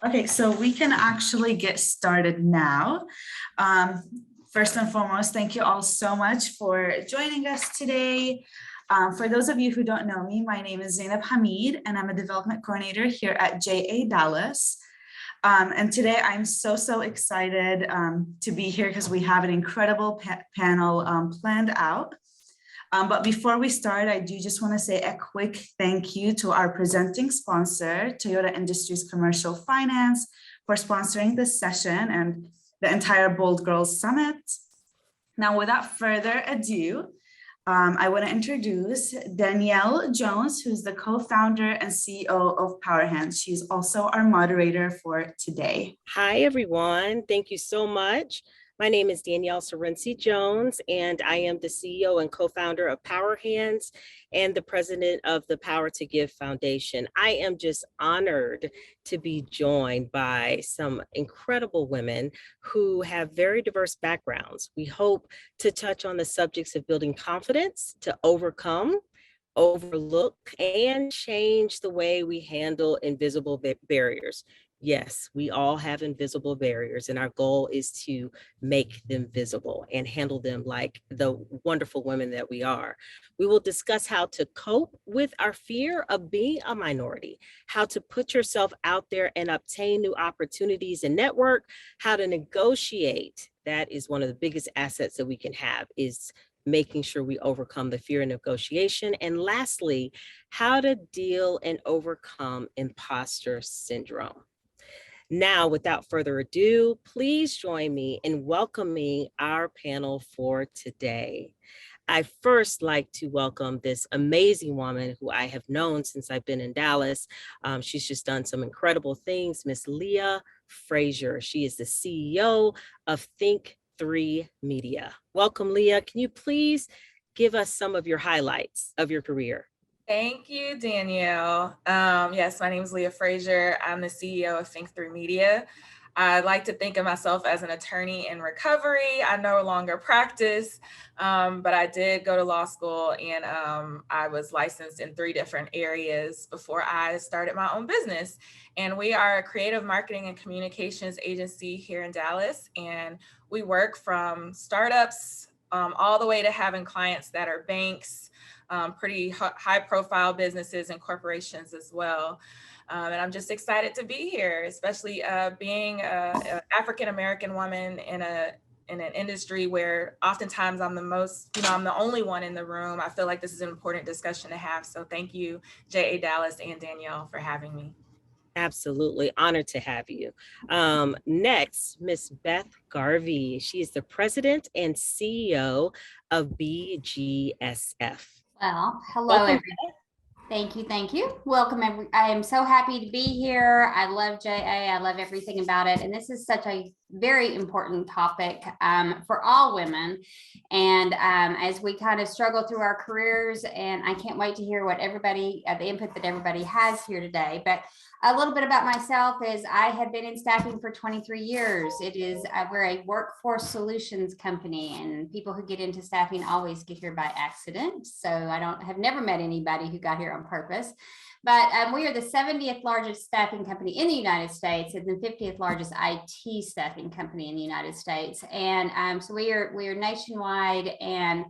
Okay, so we can actually get started now. First and foremost, thank you all so much for joining us today. For those of you who don't know me, my name is Zainab Hamid, and I'm a development coordinator here at JA Dallas. And today I'm so excited to be here because we have an incredible panel planned out. But before we start, I do just want to say a quick thank you to our presenting sponsor, Toyota Industries Commercial Finance, for sponsoring this session and the entire Bold Girls Summit. Now, without further ado, I want to introduce Danielle Jones, who's the co-founder and CEO of Power Hands. She's also our moderator for today. Hi, everyone. Thank you so much. My name is Danielle SURRENCY Jones, and I am the CEO and co-founder of Power Hands and the president of the Power to Give Foundation. I am just honored to be joined by some incredible women who have very diverse backgrounds. We hope to touch on the subjects of building confidence to overcome, overlook, and change the way we handle invisible barriers. Yes, we all have invisible barriers, and our goal is to make them visible and handle them like the wonderful women that we are. We will discuss how to cope with our fear of being a minority, how to put yourself out there and obtain new opportunities and network, how to negotiate. That is one of the biggest assets that we can have, is making sure we overcome the fear of negotiation. And lastly, how to deal and overcome imposter syndrome. Now, without further ado, please join me in welcoming our panel for today. I first like to welcome this amazing woman who I have known since I've been in Dallas. She's just done some incredible things, Miss LEAH FRAZIER. She is the CEO of Think3 Media. Welcome, LEAH. Can you please give us some of your highlights of your career? Thank you, Danielle. Yes, my name is LEAH FRAZIER. I'm the CEO of Think3 Media. I like to think of myself as an attorney in recovery. I no longer practice, but I did go to law school, and I was licensed in 3 different areas before I started my own business. And we are a creative marketing and communications agency here in Dallas, and we work from startups all the way to having clients that are banks, pretty high profile businesses and corporations as well. And I'm just excited to be here, especially being an African-American woman in an industry where oftentimes I'm I'm the only one in the room. I feel like this is an important discussion to have. So thank you, JA Dallas and Danielle, for having me. Absolutely honored to have you. Next, Miss BETH GARVEY. She is the president and CEO of BGSF. Well, hello, everyone. Thank you. Welcome, I am so happy to be here. I love JA. I love everything about it. And this is such a very important topic for all women. And as we kind of struggle through our careers, and I can't wait to hear what everybody, the input that everybody has here today. But a little bit about myself is I have been in staffing for 23 years. We're a workforce solutions company, and people who get into staffing always get here by accident. So I have never met anybody who got here on purpose. But we are the 70th largest staffing company in the United States and the 50th largest IT staffing company in the United States. And so we are nationwide, and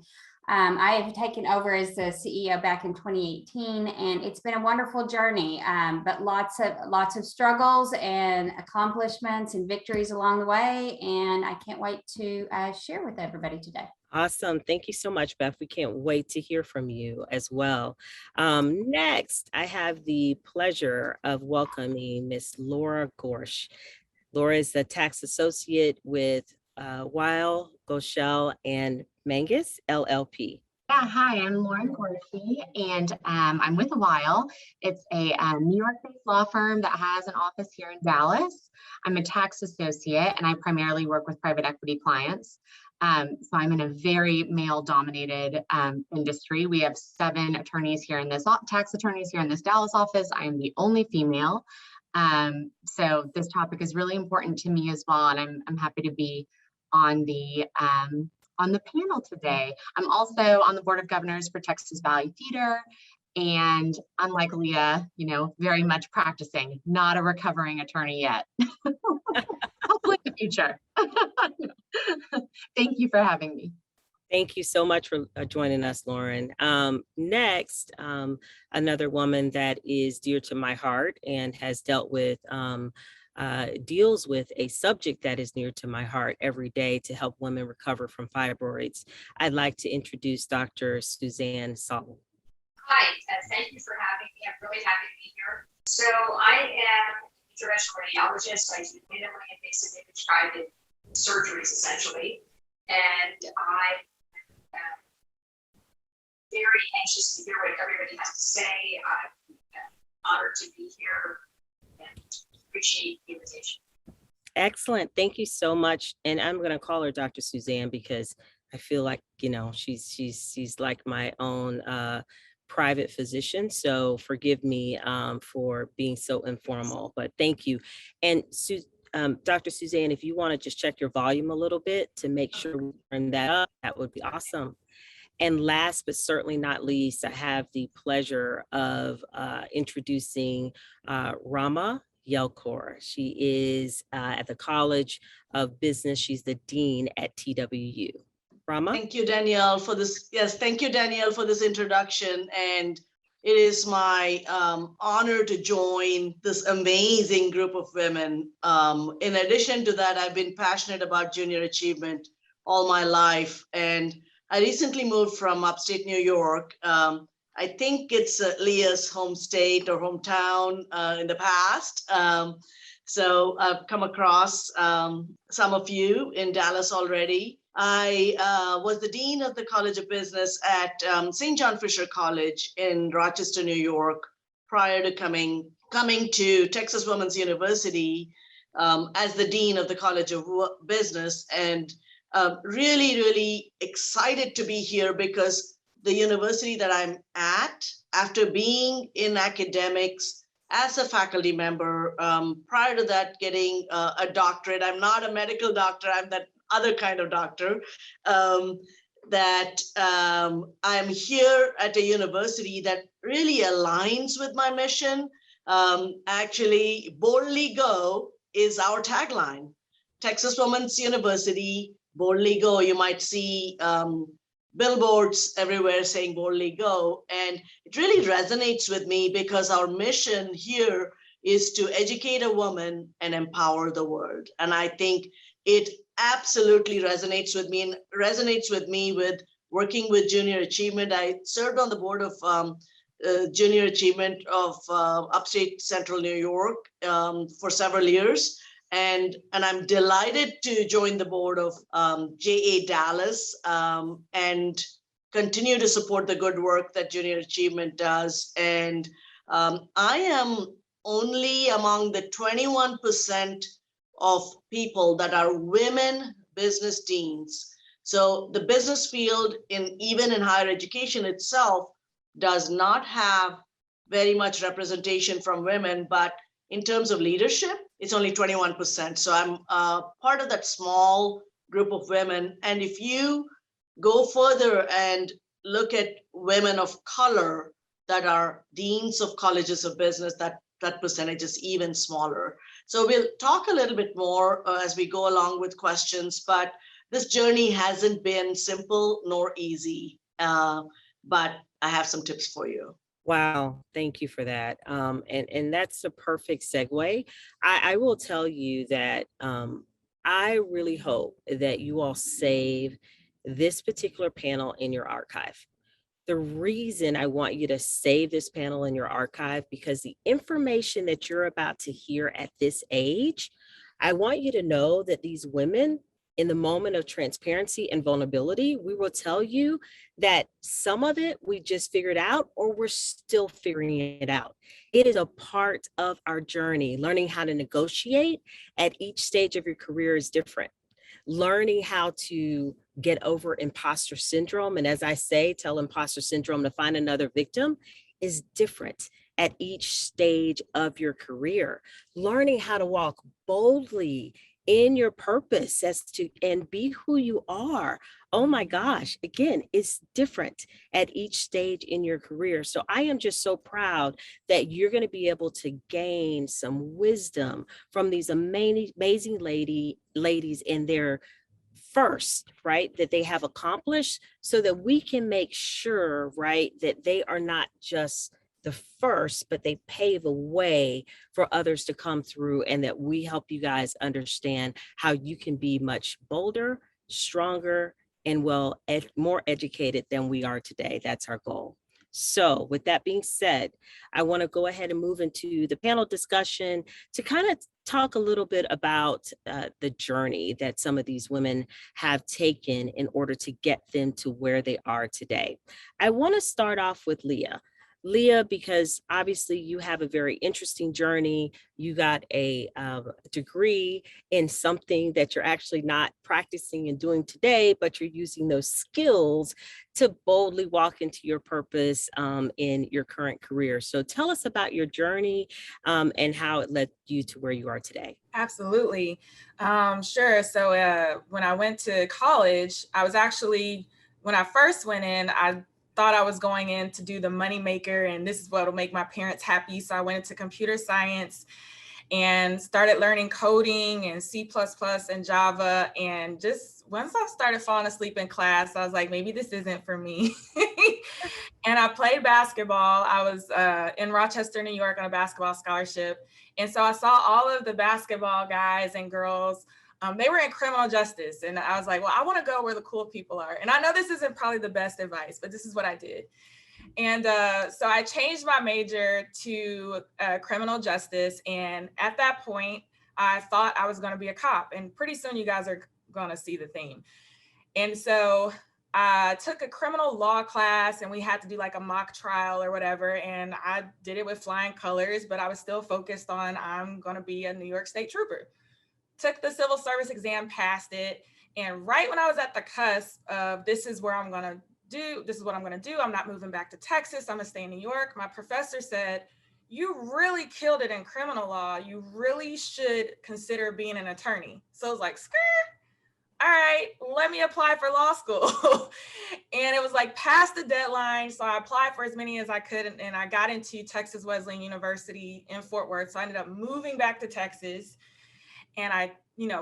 I have taken over as the CEO back in 2018, and it's been a wonderful journey, but lots of struggles and accomplishments and victories along the way. And I can't wait to share with everybody today. Awesome. Thank you so much, Beth. We can't wait to hear from you as well. Next, I have the pleasure of welcoming Miss Laura GORSCHE. Laura is the tax associate with YELKUR, GORSCHE, and Mangus, LLP. Yeah, hi, I'm Lauren GORSCHE, and I'm with YELKUR. It's a New York-based law firm that has an office here in Dallas. I'm a tax associate, and I primarily work with private equity clients. So I'm in a very male-dominated industry. We have 7 attorneys here in this, tax attorneys here in this Dallas office. I am the only female. So this topic is really important to me as well, and I'm happy to be on the panel today. I'm also on the board of governors for Texas Valley Theater, And unlike Leah, very much practicing, not a recovering attorney yet. Hopefully in the future. Thank you for having me. Thank you so much for joining us, Lauren. Next, another woman that is dear to my heart and has dealt with, deals with a subject that is near to my heart every day to help women recover from fibroids. I'd like to introduce Dr. Suzanne Saul. Hi, thank you for having me. I'm really happy to be here. So I am an interventional radiologist. I do minimally invasive image-guided surgeries, essentially. And I am very anxious to hear what everybody has to say. I'm honored to be here and appreciate the invitation. Excellent. Thank you so much. And I'm going to call her Dr. Suzanne because I feel like, she's like my own private physician. So forgive me for being so informal, but thank you. And Dr. Suzanne, if you want to just check your volume a little bit to make sure we turn that up, that would be awesome. And last but certainly not least, I have the pleasure of introducing RAMA YELKUR. She is at the College of Business. She's the Dean at TWU. Rama? Thank you, Danielle, for this. Yes, thank you, Danielle, for this introduction. And it is my honor to join this amazing group of women. In addition to that, I've been passionate about junior achievement all my life. And I recently moved from upstate New York. I think it's Leah's home state or hometown in the past. So I've come across some of you in Dallas already. I was the dean of the College of Business at St. John Fisher College in Rochester, New York, prior to coming to Texas Women's University as the dean of the College of Business, and really, really excited to be here because the university that I'm at, after being in academics as a faculty member, prior to that getting a doctorate, I'm not a medical doctor, I'm that other kind of doctor, that I'm here at a university that really aligns with my mission. Actually, Boldly Go is our tagline. Texas Women's University, Boldly Go. You might see billboards everywhere saying Boldly Go. And it really resonates with me because our mission here is to educate a woman and empower the world. And I think it absolutely resonates with me, and resonates with me with working with junior achievement. I served on the board of junior achievement of upstate central New York for several years. And I'm delighted to join the board of JA Dallas and continue to support the good work that junior achievement does. And I am only among the 21% of people that are women business deans. So the business field, even in higher education itself, does not have very much representation from women, but in terms of leadership, it's only 21%. So I'm part of that small group of women. And if you go further and look at women of color that are deans of colleges of business, that percentage is even smaller. So we'll talk a little bit more as we go along with questions, but this journey hasn't been simple nor easy, but I have some tips for you. Wow, thank you for that. And that's a perfect segue. I will tell you that I really hope that you all save this particular panel in your archive. The reason I want you to save this panel in your archive, because the information that you're about to hear at this age, I want you to know that these women, in the moment of transparency and vulnerability, we will tell you that some of it we just figured out, or we're still figuring it out. It is a part of our journey. Learning how to negotiate at each stage of your career is different. Learning how to get over imposter syndrome, and as I say, tell imposter syndrome to find another victim, is different at each stage of your career. Learning how to walk boldly in your purpose as to, and be who you are. Oh my gosh, again, it's different at each stage in your career. So I am just so proud that you're going to be able to gain some wisdom from these amazing ladies in their first, right, that they have accomplished, so that we can make sure, right, that they are not just the first, but they pave a way for others to come through, and that we help you guys understand how you can be much bolder, stronger, and more educated than we are today. That's our goal. So with that being said, I want to go ahead and move into the panel discussion to kind of talk a little bit about the journey that some of these women have taken in order to get them to where they are today. I want to start off with Leah. Leah, because obviously you have a very interesting journey. You got a degree in something that you're actually not practicing and doing today, but you're using those skills to boldly walk into your purpose in your current career. So tell us about your journey and how it led you to where you are today. Absolutely. Sure. So when I went to college, when I first went in, I thought I was going in to do the money maker, and this is what will make my parents happy. So I went into computer science and started learning coding and C++ and Java. And just once I started falling asleep in class, I was like, maybe this isn't for me. And I played basketball. I was in Rochester, New York on a basketball scholarship. And so I saw all of the basketball guys and girls. They were in criminal justice. And I was like, well, I want to go where the cool people are. And I know this isn't probably the best advice, but this is what I did. And so I changed my major to criminal justice. And at that point, I thought I was going to be a cop. And pretty soon you guys are going to see the theme. And so I took a criminal law class, and we had to do like a mock trial or whatever. And I did it with flying colors, but I was still focused on, I'm going to be a New York State trooper. Took the civil service exam, passed it. And right when I was at the cusp of this is what I'm going to do. I'm not moving back to Texas. I'm going to stay in New York. My professor said, you really killed it in criminal law. You really should consider being an attorney. So I was like, skirt. All right, let me apply for law school. And it was like past the deadline. So I applied for as many as I could. And I got into Texas Wesleyan University in Fort Worth. So I ended up moving back to Texas. And I,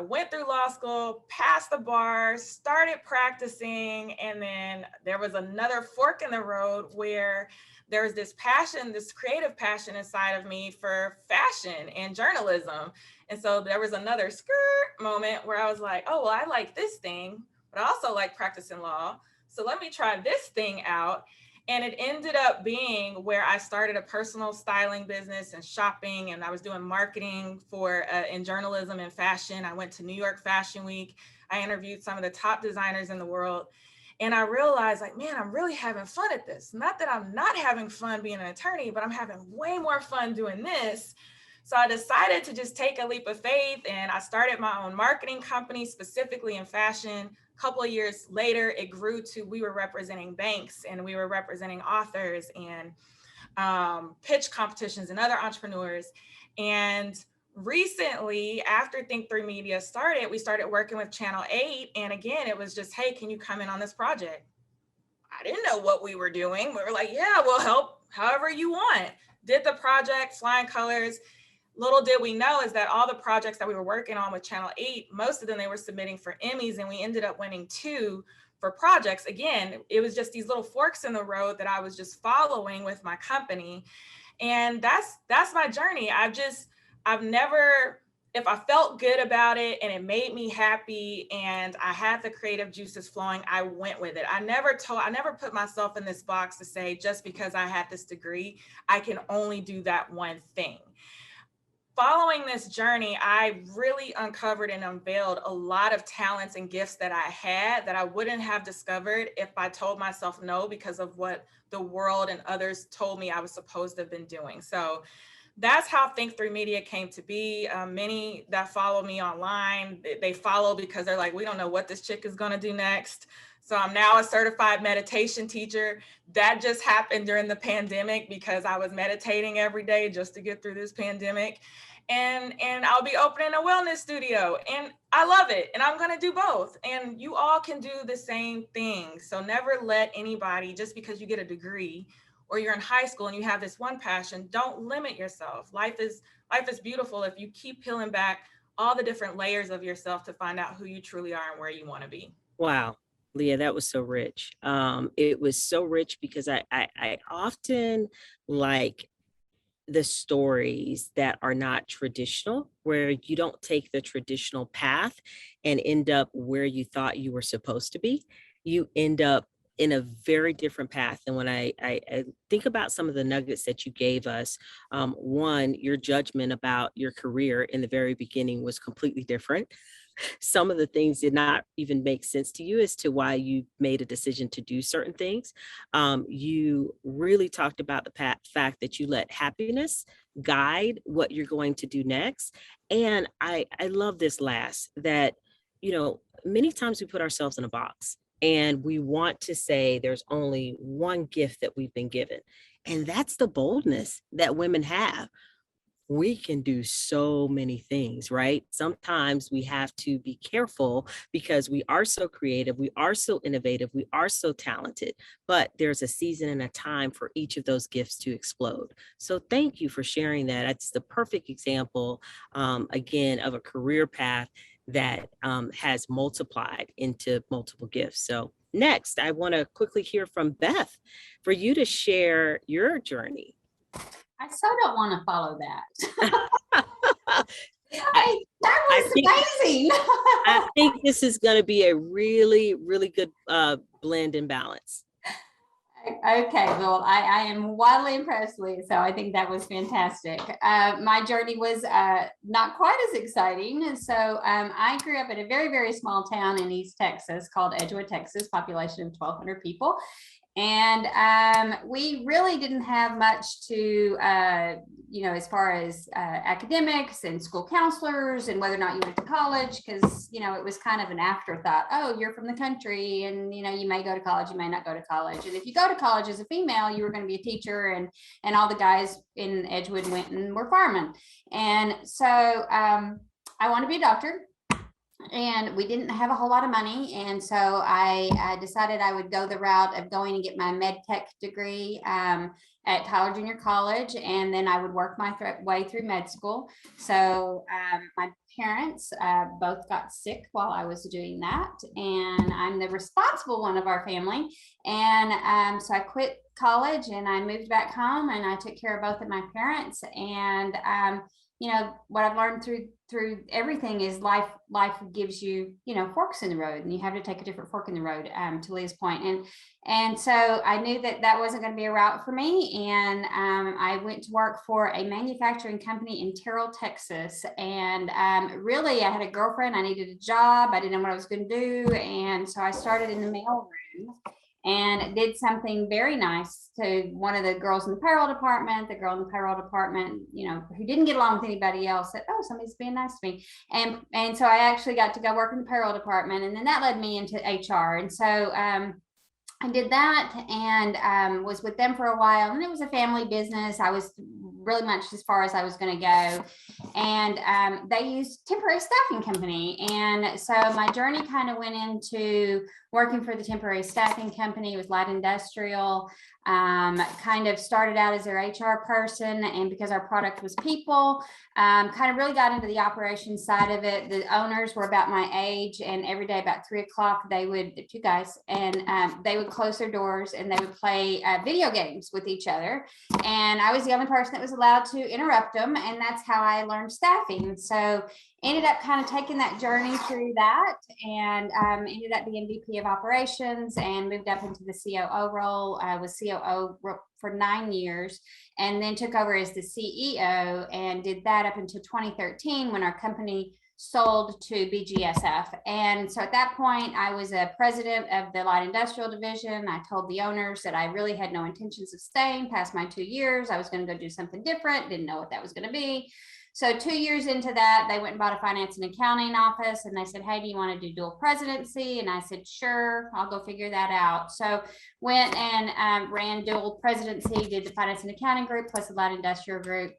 went through law school, passed the bar, started practicing. And then there was another fork in the road where there was this passion, this creative passion inside of me for fashion and journalism. And so there was another skirt moment where I was like, oh, well, I like this thing, but I also like practicing law. So let me try this thing out. And it ended up being where I started a personal styling business and shopping, and I was doing marketing for in journalism and fashion. I went to New York Fashion Week. I interviewed some of the top designers in the world. And I realized, like, man, I'm really having fun at this. Not that I'm not having fun being an attorney, but I'm having way more fun doing this. So I decided to just take a leap of faith, and I started my own marketing company, specifically in fashion. A couple of years later, it grew to, we were representing banks, and we were representing authors and pitch competitions and other entrepreneurs. And recently, after Think 3 Media started, we started working with Channel 8. And again, it was just, hey, can you come in on this project? I didn't know what we were doing. We were like, yeah, we'll help however you want. Did the project, flying colors. Little did we know is that all the projects that we were working on with Channel 8, most of them they were submitting for Emmys, and we ended up winning 2 for projects. Again, it was just these little forks in the road that I was just following with my company. And that's my journey. I've never, if I felt good about it and it made me happy and I had the creative juices flowing, I went with it. I never put myself in this box to say, just because I had this degree, I can only do that one thing. Following this journey, I really uncovered and unveiled a lot of talents and gifts that I had that I wouldn't have discovered if I told myself no, because of what the world and others told me I was supposed to have been doing. So that's how Think 3 Media came to be. Many that follow me online, they follow because they're like, we don't know what this chick is gonna do next. So I'm now a certified meditation teacher. That just happened during the pandemic because I was meditating every day just to get through this pandemic. and I'll be opening a wellness studio, and I love it, and I'm gonna do both. And you all can do the same thing. So never let anybody, just because you get a degree or you're in high school and you have this one passion, don't limit yourself. Life is beautiful if you keep peeling back all the different layers of yourself to find out who you truly are and where you want to be. Wow, Leah, that was so rich. It was so rich because I often like the stories that are not traditional, where you don't take the traditional path and end up where you thought you were supposed to be. You end up in a very different path. And when I think about some of the nuggets that you gave us, one, your judgment about your career in the very beginning was completely different. Some of the things did not even make sense to you as to why you made a decision to do certain things. You really talked about the fact that you let happiness guide what you're going to do next. And I love this last, that, you know, many times we put ourselves in a box and we want to say there's only one gift that we've been given. And that's the boldness that women have. We can do so many things, right? Sometimes we have to be careful because we are so creative, we are so innovative, we are so talented, but there's a season and a time for each of those gifts to explode. So thank you for sharing that. That's the perfect example, again, of a career path that has multiplied into multiple gifts. So next, I want to quickly hear from Beth for you to share your journey. I so don't want to follow that. That was amazing. I think this is going to be a really, really good blend and balance. Okay, well, I am wildly impressed, Leah, so I think that was fantastic. My journey was not quite as exciting. So I grew up in a very, very small town in East Texas called Edgewood, Texas, population of 1,200 people. And we really didn't have much to, you know, as far as academics and school counselors and whether or not you went to college, because, you know, it was kind of an afterthought. Oh, you're from the country and, you know, you may go to college, you may not go to college. And if you go to college as a female, you were going to be a teacher, and all the guys in Edgewood went and were firemen. And so I wanted to be a doctor. And we didn't have a whole lot of money. And so I decided I would go the route of going and get my med tech degree at Tyler Junior College. And then I would work my way through med school. So my parents both got sick while I was doing that. And I'm the responsible one of our family. And so I quit college and I moved back home and I took care of both of my parents. And you know, what I've learned through everything is life gives you, you know, forks in the road, and you have to take a different fork in the road, to Leah's point. And so I knew that wasn't going to be a route for me. And I went to work for a manufacturing company in Terrell, Texas. And really, I had a girlfriend. I needed a job. I didn't know what I was going to do. And so I started in the mail room and did something very nice to one of the girls in the payroll department. The girl in the payroll department, you know, who didn't get along with anybody else, said, "Oh, somebody's being nice to me." And so I actually got to go work in the payroll department, and then that led me into HR. And so I did that and was with them for a while, and it was a family business. I was really much as far as I was going to go, and they used temporary staffing company. And so my journey kind of went into working for the temporary staffing company. It was light industrial. Kind of started out as their HR person, and because our product was people, kind of really got into the operations side of it. The owners were about my age, and every day about 3 o'clock, they would, two guys, and they would close their doors and they would play video games with each other. And I was the only person that was allowed to interrupt them, and that's how I learned staffing. So ended up kind of taking that journey through that, and ended up being VP of operations and moved up into the COO role. I was COO for 9 years, and then took over as the CEO and did that up until 2013 when our company sold to BGSF. And so at that point, I was a president of the light industrial division. I told the owners that I really had no intentions of staying past my 2 years. I was going to go do something different, didn't know what that was going to be. So 2 years into that, they went and bought a finance and accounting office, and they said, "Hey, do you want to do dual presidency?" And I said, "Sure, I'll go figure that out." So went and ran dual presidency, did the finance and accounting group plus the light industrial group.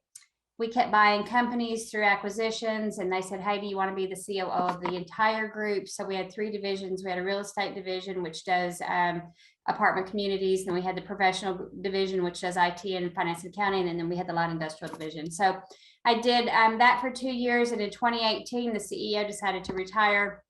we kept buying companies through acquisitions, and they said, hey, do you want to be the COO of the entire group? So we had 3 divisions. We had a real estate division, which does apartment communities. And then we had the professional division, which does IT and finance and accounting. And then we had the light industrial division. So I did that for 2 years. And in 2018, the CEO decided to retire.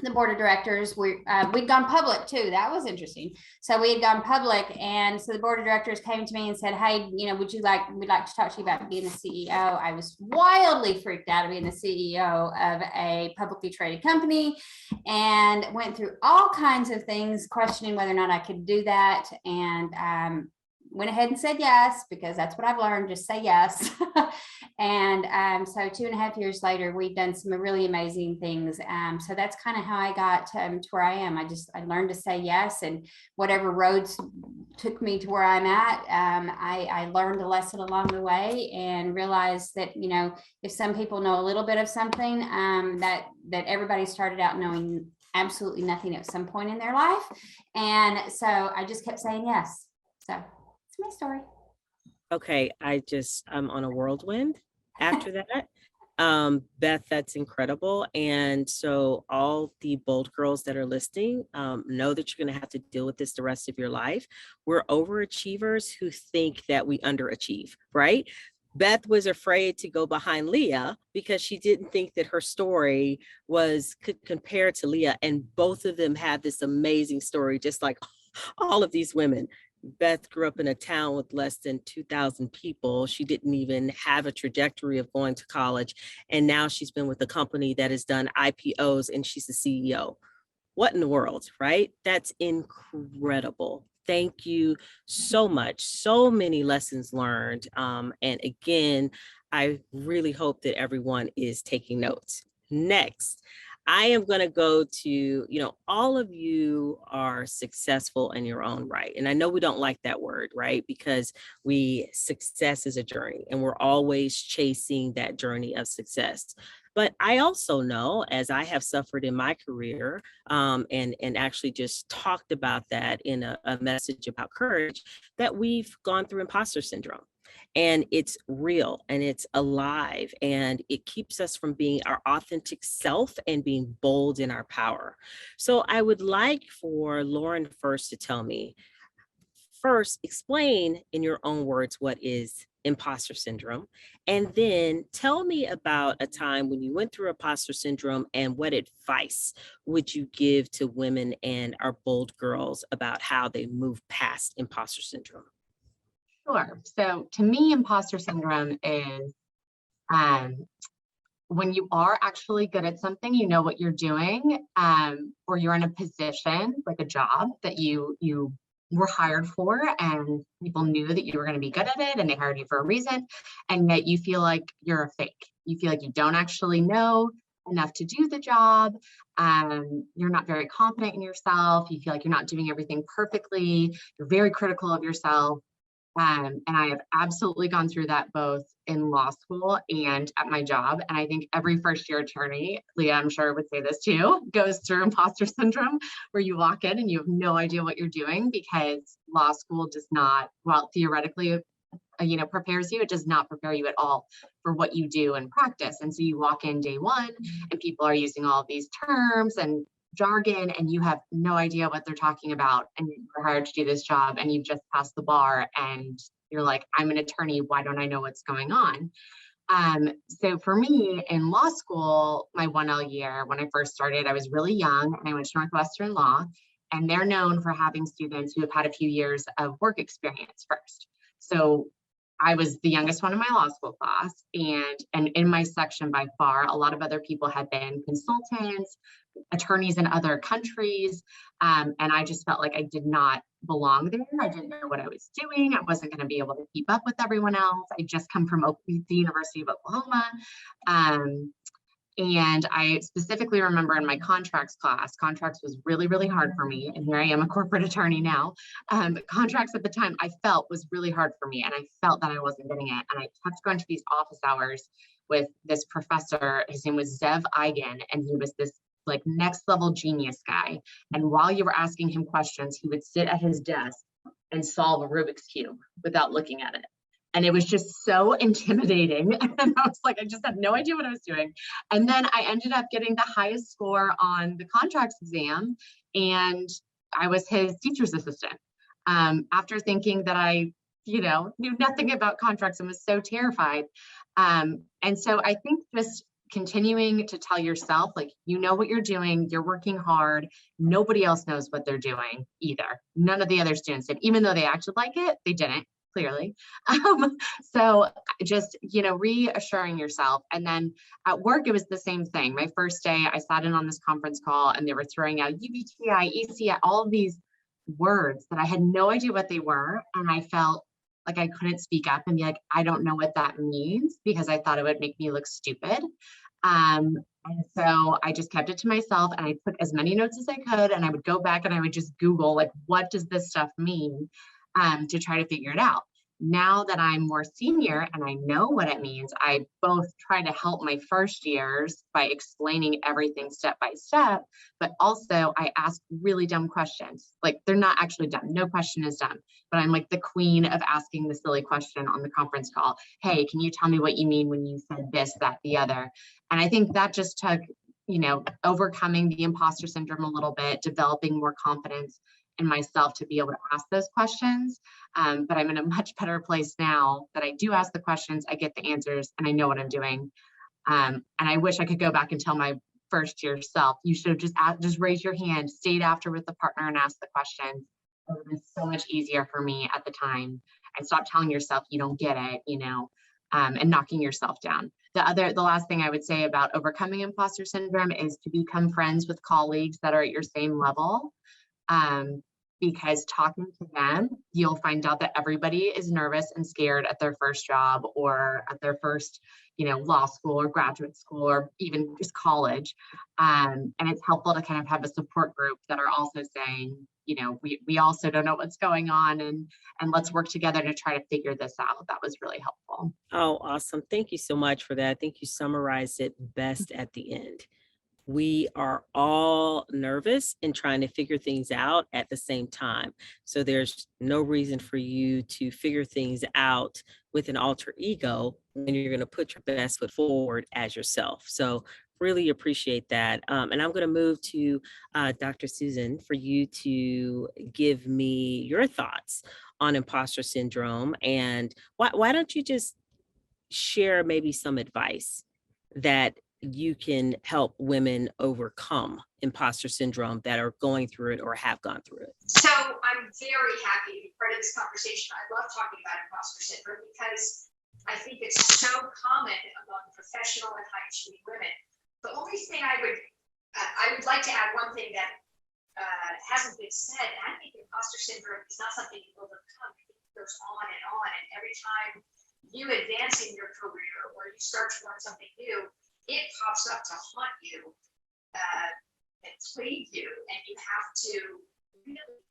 The board of directors, we'd gone public too. That was interesting. So we had gone public, and so the board of directors came to me and said, hey, you know, we'd like to talk to you about being the CEO. I was wildly freaked out of being the CEO of a publicly traded company, and went through all kinds of things, questioning whether or not I could do that. And went ahead and said yes, because that's what I've learned, just say yes. And so 2.5 years later, we've done some really amazing things. So that's kind of how I got to where I am. I learned to say yes, and whatever roads took me to where I'm at, I learned a lesson along the way and realized that, you know, if some people know a little bit of something, that everybody started out knowing absolutely nothing at some point in their life. And so I just kept saying yes. So it's my story. Okay, I'm on a whirlwind after that. Beth, that's incredible. And so all the bold girls that are listening, know that you're going to have to deal with this the rest of your life. We're overachievers who think that we underachieve, right? Beth was afraid to go behind LEAH because she didn't think that her story could compare to LEAH. And both of them have this amazing story, just like all of these women. Beth grew up in a town with less than 2,000 people. She didn't even have a trajectory of going to college. And now she's been with a company that has done IPOs, and she's the CEO. What in the world, right? That's incredible. Thank you so much. So many lessons learned. And again, I really hope that everyone is taking notes. Next, I am going to go to, all of you are successful in your own right. And I know we don't like that word, right? Because success is a journey, and we're always chasing that journey of success. But I also know, as I have suffered in my career, and actually just talked about that in a message about courage, that we've gone through imposter syndrome. And it's real, and it's alive, and it keeps us from being our authentic self and being bold in our power. So I would like for Lauren first to tell me, first, explain in your own words what is imposter syndrome, and then tell me about a time when you went through imposter syndrome and what advice would you give to women and our bold girls about how they move past imposter syndrome. Sure. So to me, imposter syndrome is when you are actually good at something, you know what you're doing, or you're in a position, like a job that you were hired for, and people knew that you were going to be good at it, and they hired you for a reason, and yet you feel like you're a fake. You feel like you don't actually know enough to do the job. You're not very confident in yourself. You feel like you're not doing everything perfectly. You're very critical of yourself. And I have absolutely gone through that both in law school and at my job. And I think every first year attorney, LEAH, I'm sure would say this too, goes through imposter syndrome, where you walk in and you have no idea what you're doing, because law school does not, well, theoretically, prepares you. It does not prepare you at all for what you do in practice. And so you walk in day one and people are using all of these terms and jargon, and you have no idea what they're talking about, and you're hired to do this job, and you've just passed the bar, and you're like, I'm an attorney, why don't I know what's going on? So for me in law school, my 1L year, when I first started, I was really young, and I went to Northwestern Law, and they're known for having students who have had a few years of work experience first. So I was the youngest one in my law school class, and in my section by far, a lot of other people had been consultants, attorneys in other countries, and I just felt like I did not belong there. I didn't know what I was doing. I wasn't going to be able to keep up with everyone else. I just come from the University of Oklahoma. And I specifically remember in my contracts class, contracts was really, really hard for me. And here I am, a corporate attorney now. Contracts at the time I felt was really hard for me. And I felt that I wasn't getting it. And I kept going to these office hours with this professor. His name was Zev Eigen, and he was this like next level genius guy. And while you were asking him questions, he would sit at his desk and solve a Rubik's Cube without looking at it. And it was just so intimidating. And I was like, I just had no idea what I was doing. And then I ended up getting the highest score on the contracts exam, and I was his teacher's assistant. After thinking that I, knew nothing about contracts and was so terrified. And so I think just continuing to tell yourself, like, you know what you're doing, you're working hard. Nobody else knows what they're doing either. None of the other students did, even though they acted like it, they didn't, clearly. So just, reassuring yourself. And then at work, it was the same thing. My first day, I sat in on this conference call and they were throwing out UBTI, ECI, all of these words that I had no idea what they were. And I felt like I couldn't speak up and be like, I don't know what that means, because I thought it would make me look stupid. And so I just kept it to myself, and I took as many notes as I could, and I would go back and I would just Google, like, what does this stuff mean, to try to figure it out. Now that I'm more senior and I know what it means, I both try to help my first years by explaining everything step by step, but also I ask really dumb questions. Like, they're not actually dumb. No question is dumb, but I'm like the queen of asking the silly question on the conference call. Hey, can you tell me what you mean when you said this, that, the other? And I think that just took, overcoming the imposter syndrome a little bit, developing more confidence in myself to be able to ask those questions. But I'm in a much better place now that I do ask the questions, I get the answers, and I know what I'm doing. And I wish I could go back and tell my first year self, you should have just raised your hand, stayed after with the partner and asked the questions. It would have been so much easier for me at the time. And stop telling yourself you don't get it, and knocking yourself down. The last thing I would say about overcoming imposter syndrome is to become friends with colleagues that are at your same level. Because talking to them, you'll find out that everybody is nervous and scared at their first job or at their first, law school or graduate school or even just college. And it's helpful to kind of have a support group that are also saying, we also don't know what's going on, and let's work together to try to figure this out. That was really helpful. Oh, awesome. Thank you so much for that. I think you summarized it best at the end. We are all nervous and trying to figure things out at the same time. So there's no reason for you to figure things out with an alter ego when you're going to put your best foot forward as yourself. So really appreciate that. And I'm going to move to Dr. Susan for you to give me your thoughts on imposter syndrome. And why don't you just share maybe some advice that you can help women overcome imposter syndrome that are going through it or have gone through it? So I'm very happy to be part of this conversation. I love talking about imposter syndrome because I think it's so common among professional and high achieving women. The only thing I would like to add one thing that hasn't been said. And I think imposter syndrome is not something you overcome. It goes on, and every time you advance in your career or you start to learn something new, it pops up to haunt you and plague you, and you have to really,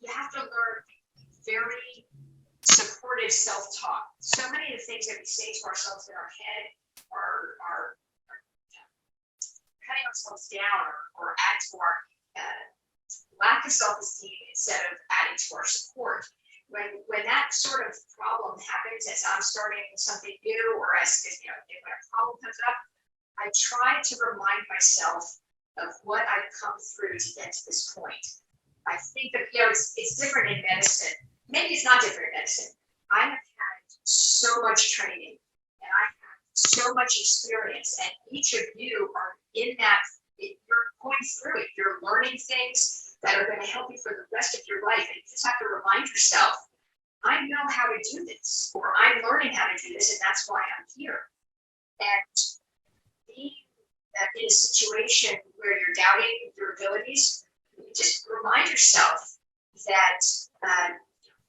learn very supportive self-talk. So many of the things that we say to ourselves in our head are cutting ourselves down or add to our lack of self-esteem instead of adding to our support. When that sort of problem happens as I'm starting something new, or as when a problem comes up, I try to remind myself of what I've come through to get to this point. I think that it's different in medicine. Maybe it's not different in medicine. I have had so much training and I have so much experience, and each of you are in that. You're going through it. You're learning things that are going to help you for the rest of your life. And you just have to remind yourself, I know how to do this, or I'm learning how to do this, and that's why I'm here. And being in a situation where you're doubting your abilities, you just remind yourself that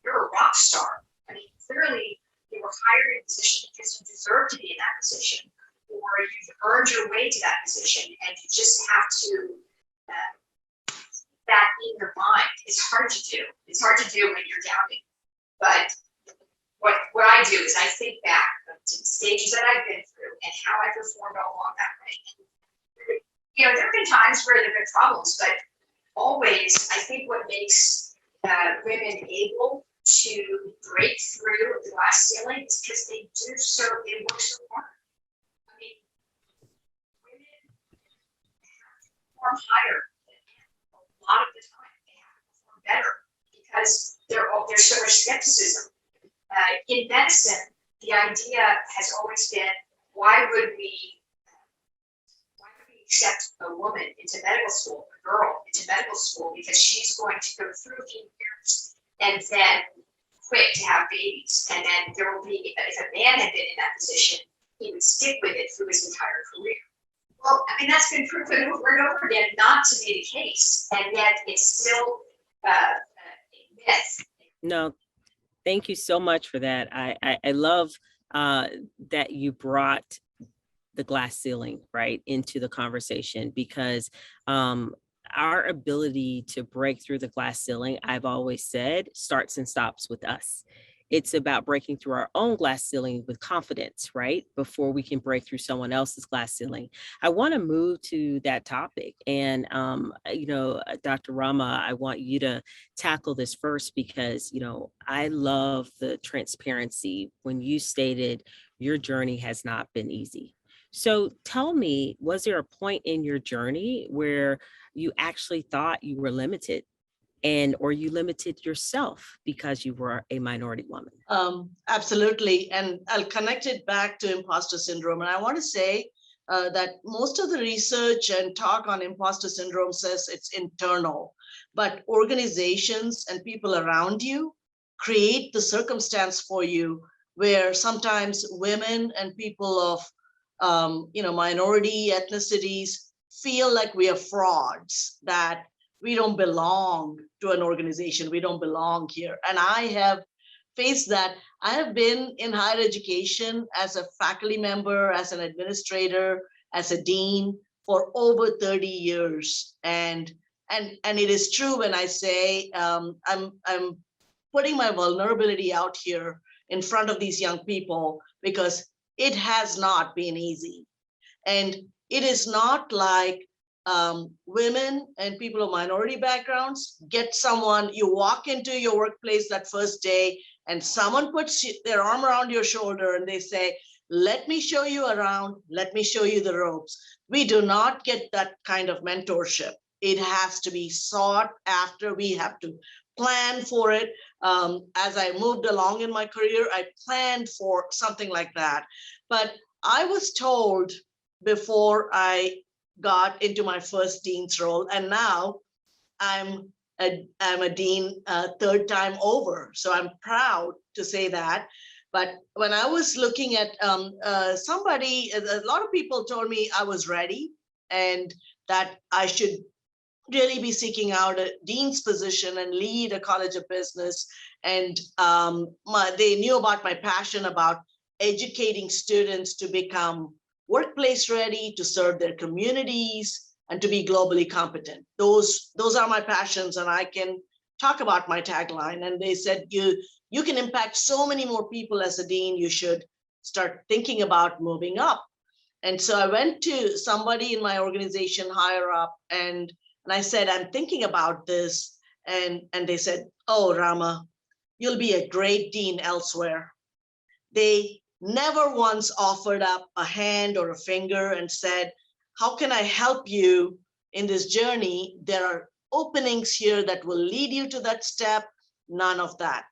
you're a rock star. I mean, clearly you were hired in a position because you deserve to be in that position, or you've earned your way to that position, and you just have to keep that in your mind. It's hard to do. It's hard to do when you're doubting. But what I do is I think back to the stages that I've been through and how I performed all along that way. And, there have been times where there have been problems, but always I think what makes women able to break through the glass ceiling is because they work so hard. I mean, women perform higher than men a lot of the time. They have to perform better because there's so much skepticism. In medicine, the idea has always been, why would we accept a woman into medical school, a girl into medical school, because she's going to go through a few years and then quit to have babies. And then there will be, if a man had been in that position, he would stick with it through his entire career. Well, I mean, that's been proven over and over again not to be the case. And yet it's still a myth. No, thank you so much for that. I love that you brought the glass ceiling right into the conversation, because our ability to break through the glass ceiling, I've always said, starts and stops with us. It's about breaking through our own glass ceiling with confidence, right? Before we can break through someone else's glass ceiling. I want to move to that topic. And, Dr. Rama, I want you to tackle this first because, I love the transparency when you stated your journey has not been easy. So tell me, was there a point in your journey where you actually thought you were limited, or you limited yourself because you were a minority woman? Absolutely. And I'll connect it back to imposter syndrome. And I want to say that most of the research and talk on imposter syndrome says it's internal, but organizations and people around you create the circumstance for you where sometimes women and people of minority ethnicities feel like we are frauds, that we don't belong to an organization, we don't belong here. And I have faced that. I have been in higher education as a faculty member, as an administrator, as a dean for over 30 years. And it is true when I say I'm putting my vulnerability out here in front of these young people, because it has not been easy. And it is not like women and people of minority backgrounds get someone, you walk into your workplace that first day and someone puts their arm around your shoulder and they say, let me show you around, let me show you the ropes. We do not get that kind of mentorship. It has to be sought after. We have to plan for it. As I moved along in my career, I planned for something like that. But I was told before I got into my first dean's role, and now I'm a dean third time over. So I'm proud to say that. But when I was looking at somebody, a lot of people told me I was ready and that I should really be seeking out a dean's position and lead a college of business. And they knew about my passion about educating students to become workplace ready, to serve their communities, and to be globally competent. Those are my passions, and I can talk about my tagline. And they said, you can impact so many more people as a dean, you should start thinking about moving up. And so I went to somebody in my organization higher up, and I said, I'm thinking about this. And they said, oh, Rama, you'll be a great dean elsewhere. They never once offered up a hand or a finger and said, how can I help you in this journey? There are openings here that will lead you to that step. None of that.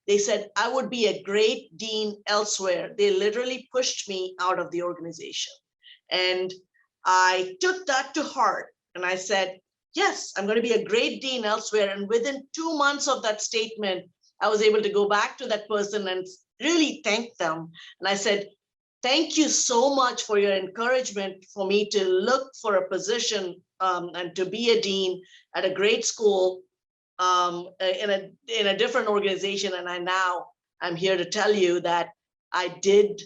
They said, I would be a great dean elsewhere. They literally pushed me out of the organization. And I took that to heart. And I said, yes, I'm going to be a great dean elsewhere. And within 2 months of that statement, I was able to go back to that person and really thank them. And I said, thank you so much for your encouragement for me to look for a position and to be a dean at a great school in a different organization. And I'm here to tell you that I did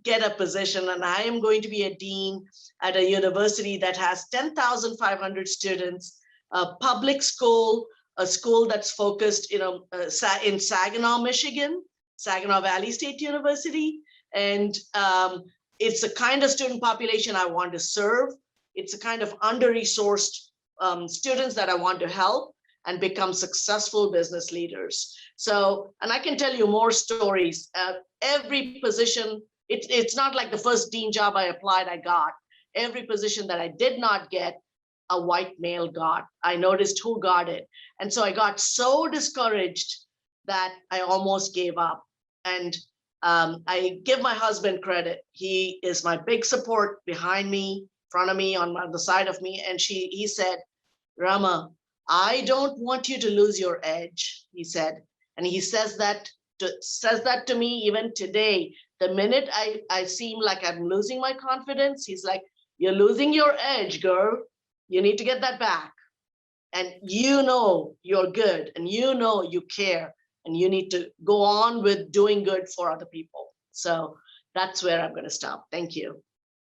get a position, and I am going to be a dean at a university that has 10,500 students, a public school, a school that's focused in Saginaw, Michigan, Saginaw Valley State University. And it's the kind of student population I want to serve. It's a kind of under-resourced students that I want to help. and become successful business leaders. So, and I can tell you more stories. Every position, it's not like the first dean job I applied, I got. Every position that I did not get, a white male got. I noticed who got it. And so I got so discouraged that I almost gave up. And I give my husband credit. He is my big support behind me, in front of me, on the side of me. And he said, Rama, I don't want you to lose your edge, he said. And he says that to me even today. The minute I seem like I'm losing my confidence, he's like, you're losing your edge, girl. You need to get that back. And you know you're good, and you know you care, and you need to go on with doing good for other people. So that's where I'm going to stop. Thank you.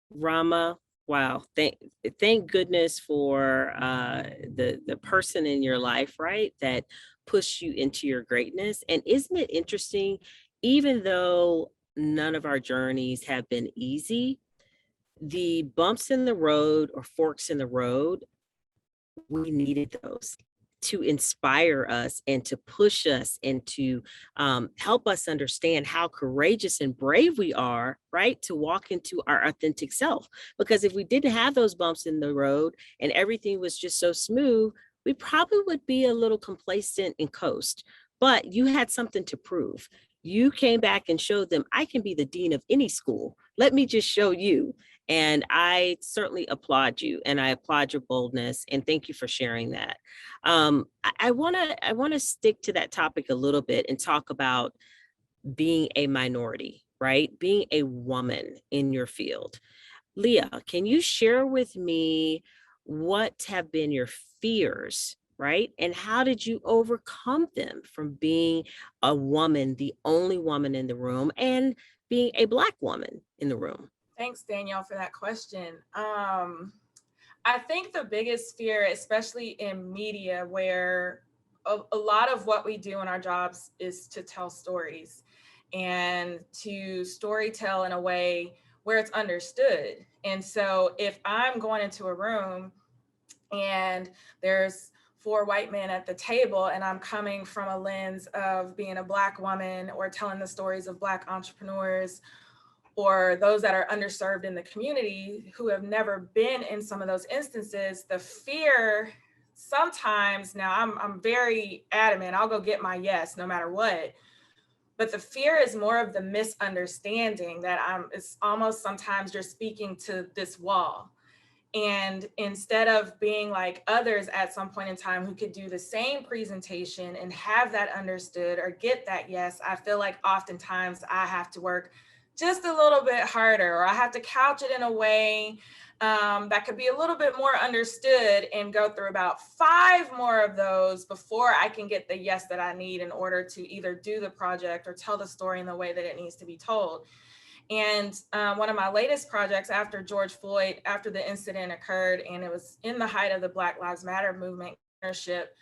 Rama, wow. Thank goodness for the person in your life, right, that pushed you into your greatness. And isn't it interesting, even though none of our journeys have been easy, the bumps in the road or forks in the road, we needed those to inspire us and to push us and to help us understand how courageous and brave we are, right, to walk into our authentic self. Because if we didn't have those bumps in the road and everything was just so smooth, we probably would be a little complacent and coast. But you had something to prove. You came back and showed them, I can be the dean of any school. Let me just show you. And I certainly applaud you, and I applaud your boldness, and thank you for sharing that. I want to stick to that topic a little bit and talk about being a minority, right? Being a woman in your field. Leah, can you share with me what have been your fears, right? And how did you overcome them from being a woman, the only woman in the room, and being a Black woman in the room? Thanks, Danielle, for that question. I think the biggest fear, especially in media, where a lot of what we do in our jobs is to tell stories and to storytell in a way where it's understood. And so if I'm going into a room and there's 4 white men at the table and I'm coming from a lens of being a Black woman or telling the stories of Black entrepreneurs or those that are underserved in the community who have never been in some of those instances, the fear sometimes, now I'm very adamant, I'll go get my yes no matter what, but the fear is more of the misunderstanding that it's almost sometimes you're speaking to this wall. And instead of being like others at some point in time who could do the same presentation and have that understood or get that yes, I feel like oftentimes I have to work just a little bit harder, or I have to couch it in a way that could be a little bit more understood and go through about 5 more of those before I can get the yes that I need in order to either do the project or tell the story in the way that it needs to be told. And one of my latest projects after George Floyd, after the incident occurred, and it was in the height of the Black Lives Matter movement ownership,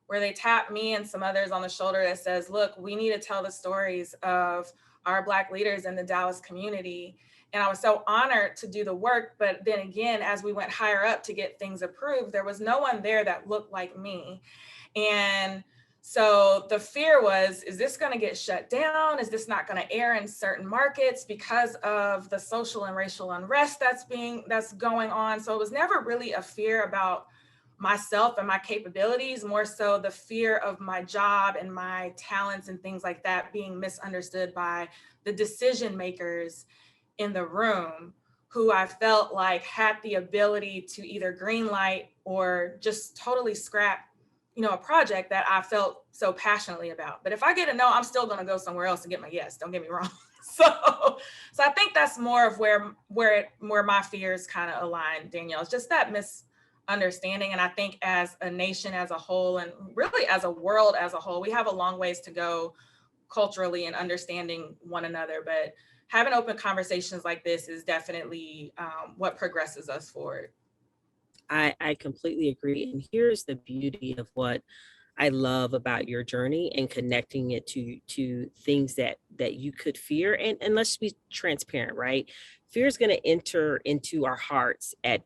where they tapped me and some others on the shoulder that says, look, we need to tell the stories of our Black leaders in the Dallas community. And I was so honored to do the work. But then again, as we went higher up to get things approved, there was no one there that looked like me. And so the fear was, is this going to get shut down? Is this not going to air in certain markets because of the social and racial unrest that's going on? So it was never really a fear about myself and my capabilities, more so the fear of my job and my talents and things like that being misunderstood by the decision makers in the room, who I felt like had the ability to either green light or just totally scrap, a project that I felt so passionately about. But if I get a no, I'm still going to go somewhere else and get my yes, don't get me wrong. So I think that's more of where my fears kind of align, Danielle. It's just that misunderstanding. And I think as a nation as a whole, and really as a world as a whole, we have a long ways to go culturally in understanding one another. But having open conversations like this is definitely what progresses us forward. I completely agree. And here's the beauty of what I love about your journey and connecting it to things that you could fear. And let's be transparent, right? Fear is going to enter into our hearts at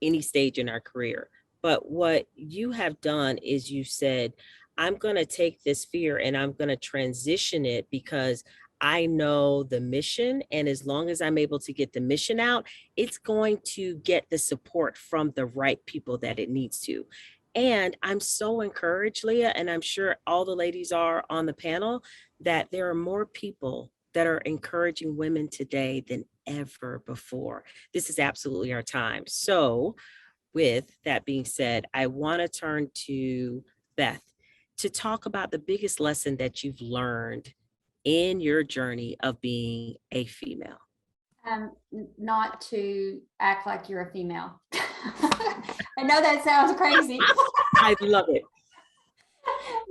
any stage in our career. But what you have done is you said, I'm going to take this fear and I'm going to transition it because I know the mission. And as long as I'm able to get the mission out, it's going to get the support from the right people that it needs to. And I'm so encouraged, Leah, and I'm sure all the ladies are on the panel, that there are more people that are encouraging women today than ever before. This is absolutely our time. So with that being said, I want to turn to Beth to talk about the biggest lesson that you've learned in your journey of being a female. Not to act like you're a female. I know that sounds crazy. I love it.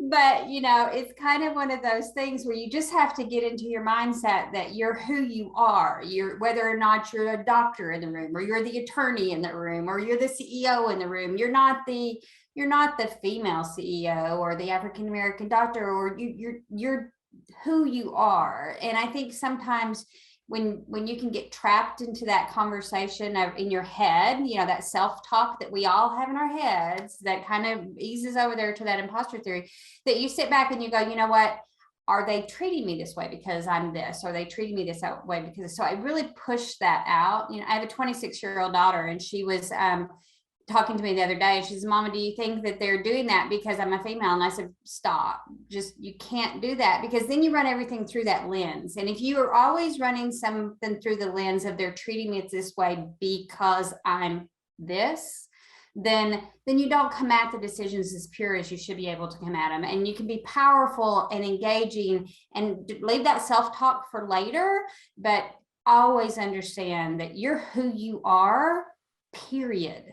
But, you know, it's kind of one of those things where you just have to get into your mindset that you're who you are. You're, whether or not you're a doctor in the room, or you're the attorney in the room, or you're the CEO in the room. You're not the female CEO or the African American doctor, or you're who you are. And I think sometimes when you can get trapped into that conversation in your head, you know, that self-talk that we all have in our heads that kind of eases over there to that imposter theory, that you sit back and you go, you know what, are they treating me this way because I'm this? Are they treating me this way because? So I really pushed that out. You know, I have a 26-year-old daughter, and she was talking to me the other day, and she says, Mama, do you think that they're doing that because I'm a female? And I said, stop, just, you can't do that, because then you run everything through that lens. And if you are always running something through the lens of they're treating me this way because I'm this, then you don't come at the decisions as pure as you should be able to come at them. And you can be powerful and engaging and leave that self-talk for later, but always understand that you're who you are, period.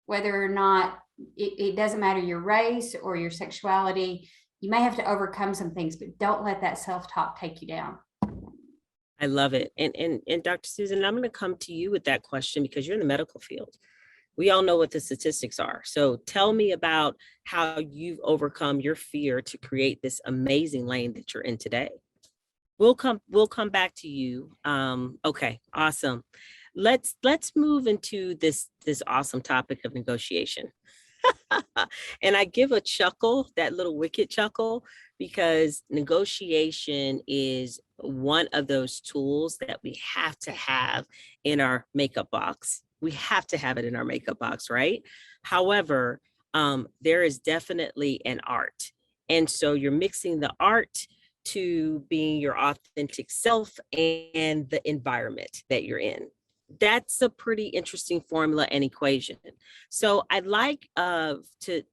Whether or not it doesn't matter your race or your sexuality, you may have to overcome some things, but don't let that self-talk take you down. I love it. And Dr. Susan, I'm going to come to you with that question because you're in the medical field. We all know what the statistics are. So tell me about how you've overcome your fear to create this amazing lane that you're in today. We'll come back to you. Okay, awesome. Let's move into this awesome topic of negotiation. And I give a chuckle, that little wicked chuckle, because negotiation is one of those tools that we have to have in our makeup box. We have to have it in our makeup box, right? However, there is definitely an art. And so you're mixing the art to being your authentic self and the environment that you're in. That's a pretty interesting formula and equation. So I'd like to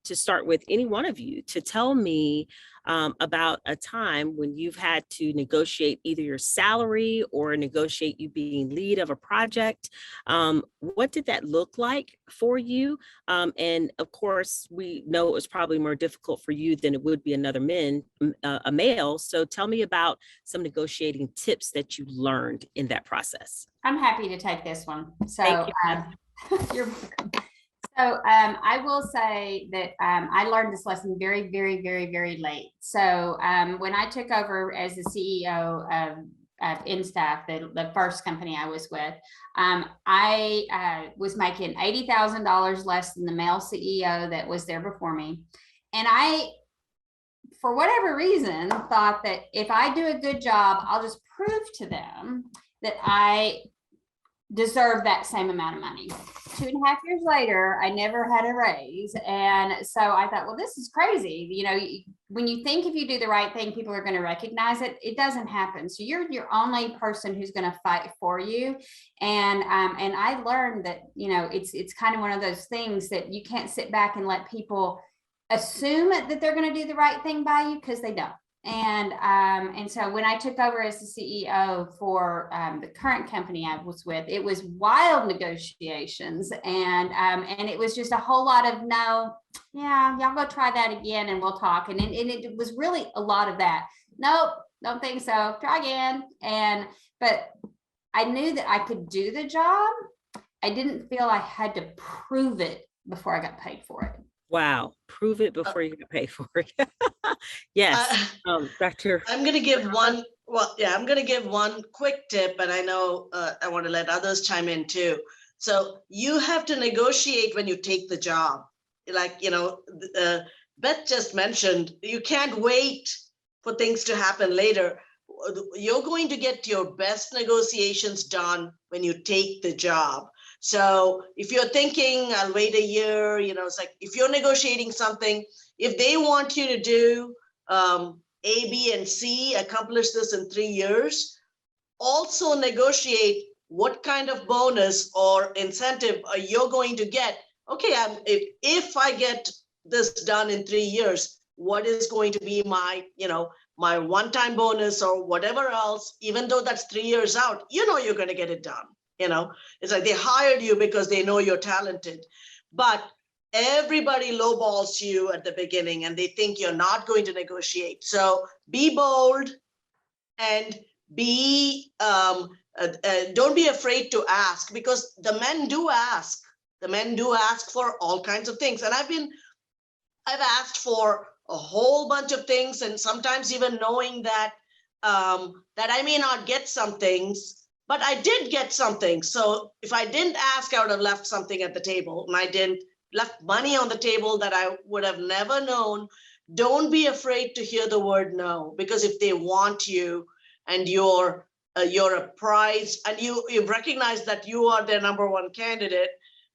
start with any one of you to tell me about a time when you've had to negotiate either your salary or negotiate you being lead of a project. What did that look like for you? And of course, we know it was probably more difficult for you than it would be a male. So tell me about some negotiating tips that you learned in that process. I'm happy to take this one. So you're welcome. So I will say that I learned this lesson very, very, very, very late. So when I took over as the CEO of InStaff, the first company I was with, I was making $80,000 less than the male CEO that was there before me. And I, for whatever reason, thought that if I do a good job, I'll just prove to them that I deserve that same amount of money. 2.5 years later, I never had a raise. And so I thought, well, this is crazy. You know, when you think if you do the right thing, people are going to recognize it, it doesn't happen. So you're your only person who's going to fight for you. And I learned that, you know, it's kind of one of those things that you can't sit back and let people assume that they're going to do the right thing by you, because they don't. And so when I took over as the CEO for the current company I was with, it was wild negotiations, and it was just a whole lot of no, yeah, y'all go try that again and we'll talk. And it was really a lot of that. Nope, don't think so. Try again. But I knew that I could do the job. I didn't feel I had to prove it before I got paid for it. Wow. Prove it before you get paid for it. Yes. Dr. I'm going to give one. Well, yeah, I'm going to give one quick tip, and I know I want to let others chime in too. So you have to negotiate when you take the job. like, Beth just mentioned, you can't wait for things to happen later. You're going to get your best negotiations done when you take the job. So if you're thinking, I'll wait a year, it's like, if you're negotiating something, if they want you to do A, B, and C, accomplish this in 3 years, also negotiate what kind of bonus or incentive you're going to get. Okay, if I get this done in 3 years, what is going to be my, my one-time bonus or whatever else, even though that's 3 years out, you're going to get it done. It's like they hired you because they know you're talented, but everybody lowballs you at the beginning and they think you're not going to negotiate. So be bold and don't be afraid to ask, because the men do ask. The men do ask for all kinds of things. And I've asked for a whole bunch of things, and sometimes even knowing that that I may not get some things, but I did get something. So if I didn't ask, I would have left something at the table, and I didn't, left money on the table that I would have never known. Don't be afraid to hear the word no, because if they want you and you're a prize, and you recognize that you are their number one candidate,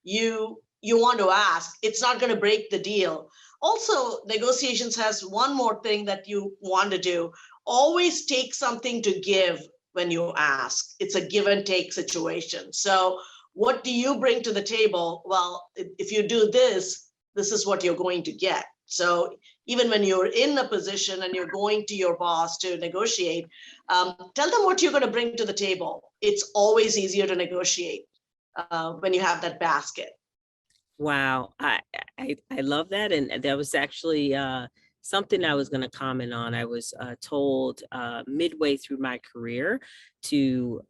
you want to ask. It's not going to break the deal. Also, negotiations has one more thing that you want to do. Always take something to give when you ask. It's a give and take situation. So what do you bring to the table? Well, if you do this, this is what you're going to get. So even when you're in a position and you're going to your boss to negotiate, tell them what you're going to bring to the table. It's always easier to negotiate when you have that basket. Wow, I love that. And that was actually something I was going to comment on. I was told midway through my career to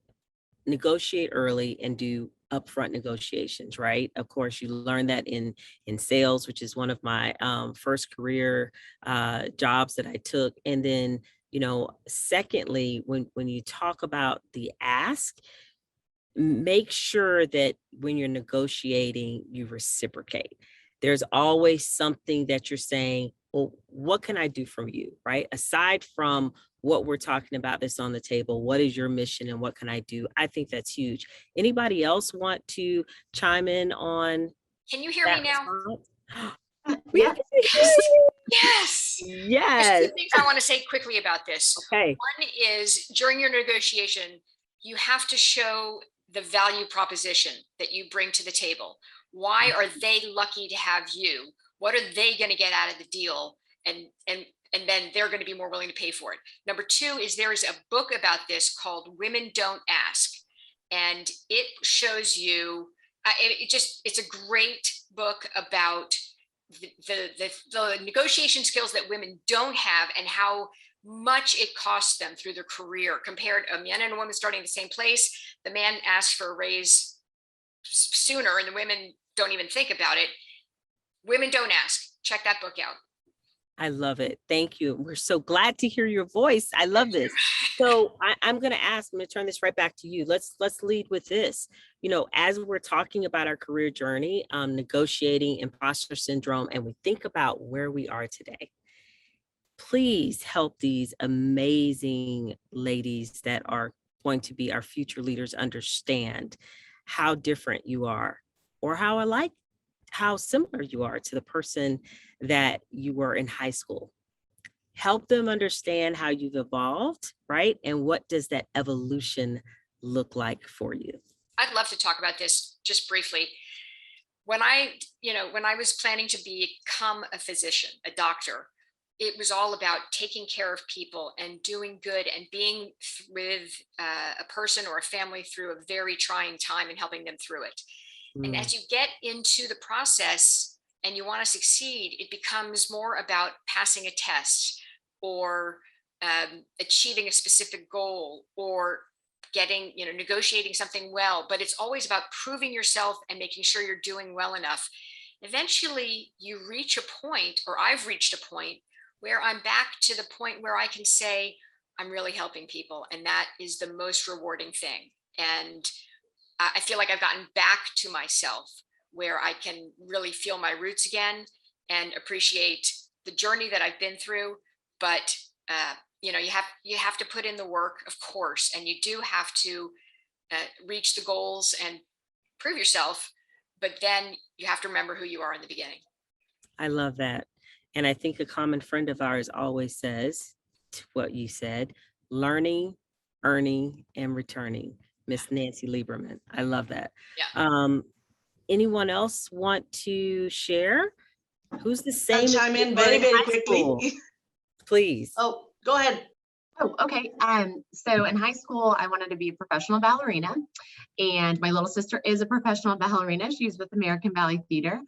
negotiate early and do upfront negotiations, right? Of course, you learn that in sales, which is one of my first career jobs that I took. And then, secondly, when you talk about the ask, make sure that when you're negotiating, you reciprocate. There's always something that you're saying, well, what can I do from you, right? Aside from what we're talking about that's on the table, what is your mission and what can I do? I think that's huge. Anybody else want to chime in on? Can you hear me now? Yes. Yes. Yes. There's 2 things I want to say quickly about this. Okay. One is, during your negotiation, you have to show the value proposition that you bring to the table. Why are they lucky to have you? What are they going to get out of the deal? And then they're going to be more willing to pay for it. Number 2 is, there is a book about this called Women Don't Ask. And it shows you, it's a great book about the negotiation skills that women don't have and how much it costs them through their career. Compared a man and a woman starting at the same place, the man asks for a raise sooner and the women don't even think about it. Women Don't Ask. Check that book out. I love it. Thank you. We're so glad to hear your voice. I love this. So I'm going to turn this right back to you. Let's lead with this. As we're talking about our career journey, negotiating imposter syndrome, and we think about where we are today, please help these amazing ladies that are going to be our future leaders understand how different you are, or how similar you are to the person that you were in high school. Help them understand how you've evolved, right? And what does that evolution look like for you? I'd love to talk about this just briefly. When I was planning to become a physician, a doctor, it was all about taking care of people and doing good and being with a person or a family through a very trying time and helping them through it. And as you get into the process and you want to succeed, it becomes more about passing a test or achieving a specific goal or negotiating something well. But it's always about proving yourself and making sure you're doing well enough. Eventually, you reach a point, or I've reached a point, where I'm back to the point where I can say, I'm really helping people. And that is the most rewarding thing. And I feel like I've gotten back to myself, where I can really feel my roots again and appreciate the journey that I've been through. But you know, you have to put in the work, of course, and you do have to reach the goals and prove yourself, but then you have to remember who you are in the beginning. I love that. And I think a common friend of ours always says to what you said, learning, earning, and returning. Miss Nancy Lieberman. I love that. Yeah. Anyone else want to share? Who's the same? I'll as chime you in were very, very high school? quickly. Please. Oh, go ahead. Oh, okay. So in high school, I wanted to be a professional ballerina, and my little sister is a professional ballerina. She's with American Ballet Theater.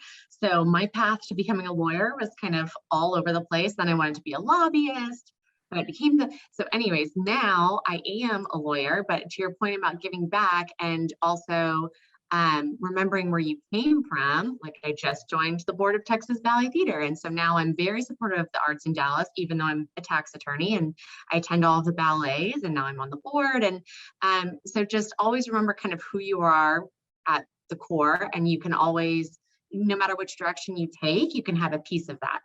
So my path to becoming a lawyer was kind of all over the place. Then I wanted to be a lobbyist, and I became so anyways, now I am a lawyer, but to your point about giving back and also remembering where you came from, like I just joined the board of Texas Ballet Theater. And so now I'm very supportive of the arts in Dallas, even though I'm a tax attorney and I attend all of the ballets, and now I'm on the board. And so just always remember kind of who you are at the core, and you can always, no matter which direction you take, you can have a piece of that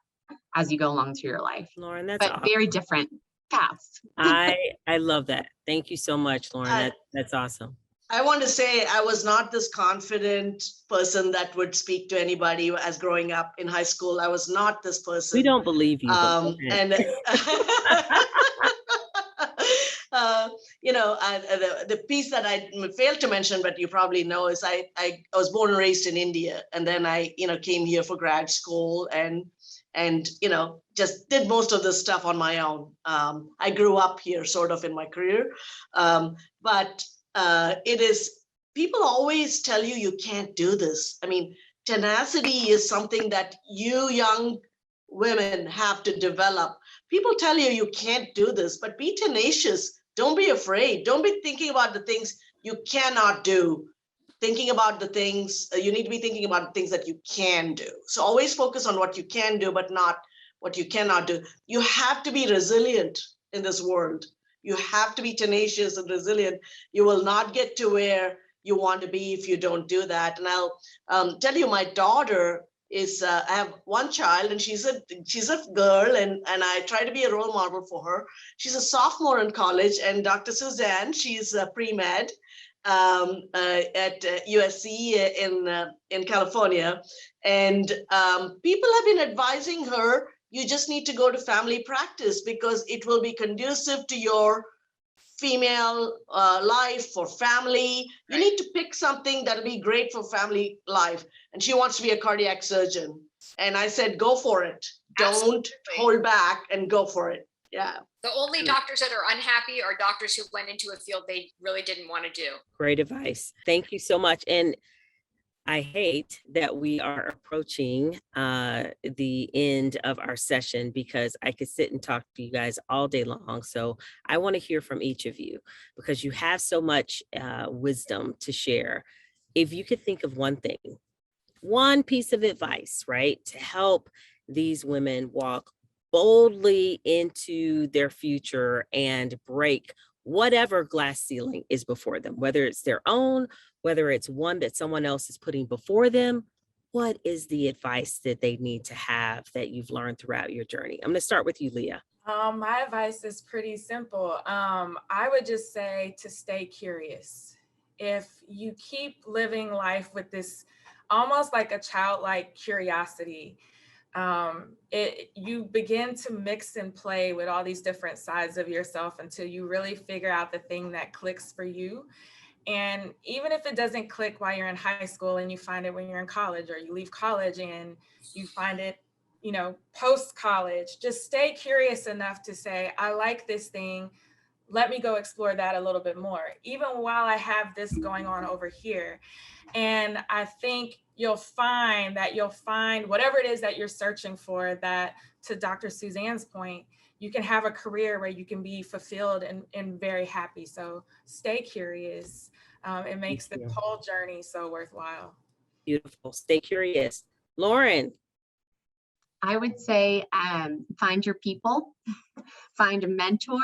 as you go along through your life. Lauren, that's but awesome. Very different paths. I love that. Thank you so much, Lauren. That's awesome. I want to say I was not this confident person that would speak to anybody as growing up in high school. I was not this person. We don't believe you. And you know, the piece that I failed to mention, but you probably know, is I was born and raised in India, and then I, you know, came here for grad school and you know, just did most of this stuff on my own. I grew up here sort of in my career, but it is, people always tell you you can't do this. I mean, tenacity is something that you young women have to develop. People tell you you can't do this, but be tenacious. Don't be afraid. Don't be thinking about the things you cannot do. Thinking about the things, you need to be thinking about the things that you can do. So always focus on what you can do, but not what you cannot do. You have to be resilient in this world. You have to be tenacious and resilient. You will not get to where you want to be if you don't do that. And I'll tell you, my daughter is, I have one child, and she's a girl, and I try to be a role model for her. She's a sophomore in college, and Dr. Suzanne, she's a pre-med at USC in California. And people have been advising her, you just need to go to family practice because it will be conducive to your female life, for family. You need to pick something that'll be great for family life. And she wants to be a cardiac surgeon. And I said, go for it. Don't hold back and go for it. Yeah. The only doctors that are unhappy are doctors who went into a field they really didn't want to do. Great advice. Thank you so much. And I hate that we are approaching the end of our session, because I could sit and talk to you guys all day long. So I want to hear from each of you, because you have so much wisdom to share. If you could think of one thing, one piece of advice, right, to help these women walk boldly into their future and break whatever glass ceiling is before them, whether it's their own, whether it's one that someone else is putting before them, what is the advice that they need to have that you've learned throughout your journey? I'm going to start with you, Leah. My advice is pretty simple. I would just say to stay curious. If you keep living life with this almost like a childlike curiosity, you begin to mix and play with all these different sides of yourself until you really figure out the thing that clicks for you. And even if it doesn't click while you're in high school and you find it when you're in college, or you leave college and you find it, you know, post-college, just stay curious enough to say, I like this thing. Let me go explore that a little bit more, even while I have this going on over here. And I think you'll find whatever it is that you're searching for, that, to Dr. Suzanne's point, you can have a career where you can be fulfilled and very happy. So stay curious. It makes the whole journey so worthwhile. Beautiful. Stay curious. Lauren. I would say find your people, find a mentor,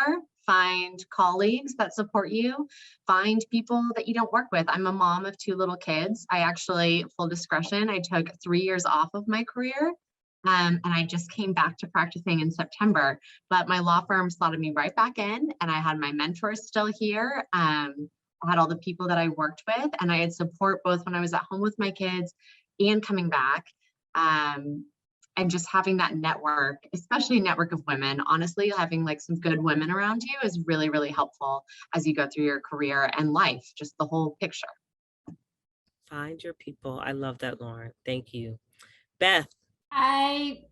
find colleagues that support you, find people that you don't work with. I'm a mom of 2 little kids. I actually, full discretion, I took 3 years off of my career. And I just came back to practicing in September, but my law firm slotted me right back in, and I had my mentors still here. I had all the people that I worked with, and I had support both when I was at home with my kids and coming back. And just having that network, especially a network of women, honestly, having like some good women around you is really, really helpful as you go through your career and life, just the whole picture. Find your people. I love that, Lauren. Thank you. Beth. I